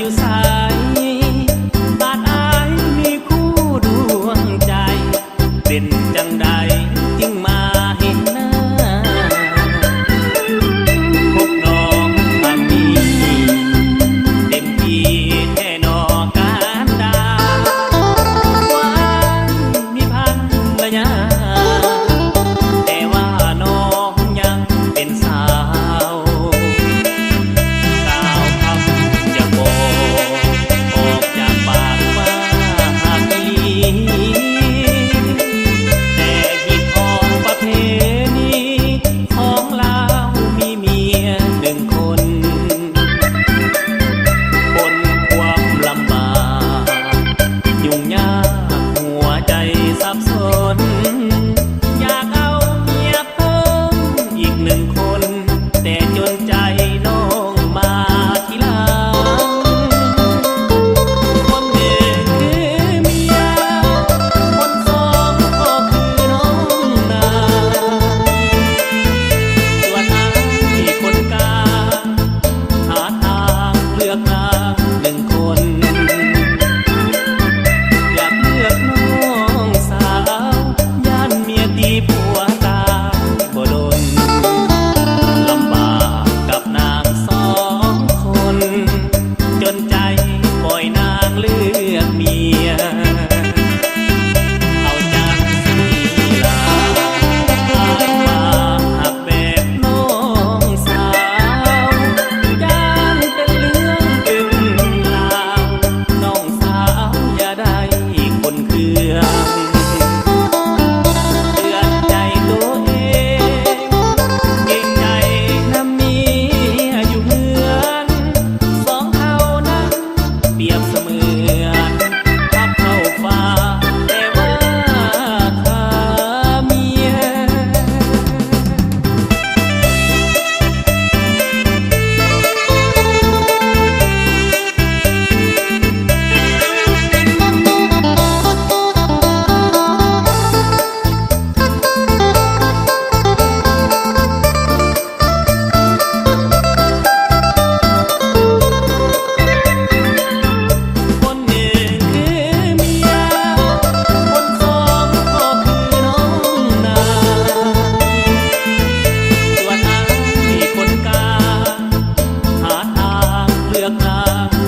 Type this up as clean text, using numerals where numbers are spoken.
อยู่สายบาดอายมีคู่ดวงใจเป็นจังใดจึงมาเห็นหน้าพบน้องทางนี้เต็มที่แท่นอการดาหวานมีพันระยะแต่ว่าน้องยังเป็นสาวอยากเอาเมียเพิ่มอีกหนึ่งคนแต่จนใจน้องมาทีหลังคนหนึ่งคือเมียคนสองก็คือน้องนาส่วนอ้ายคนกลางหาทางเลือกนางหนึ่งคนอยากเลือกน้องสาวตีผัวตายบ่ดนลำบากกับนางสองคนจนใจปล่อยนางเลือกเมียเอาจากสีลาอายมาหักแบบน้องสาวย่านเป็นเรื่องตึงลาวน้องสาวอย่าได้คนเครื่องเปรียบเสมือนพับเข้าฟ้าแต่ว่าข้าเมียเลือกนาง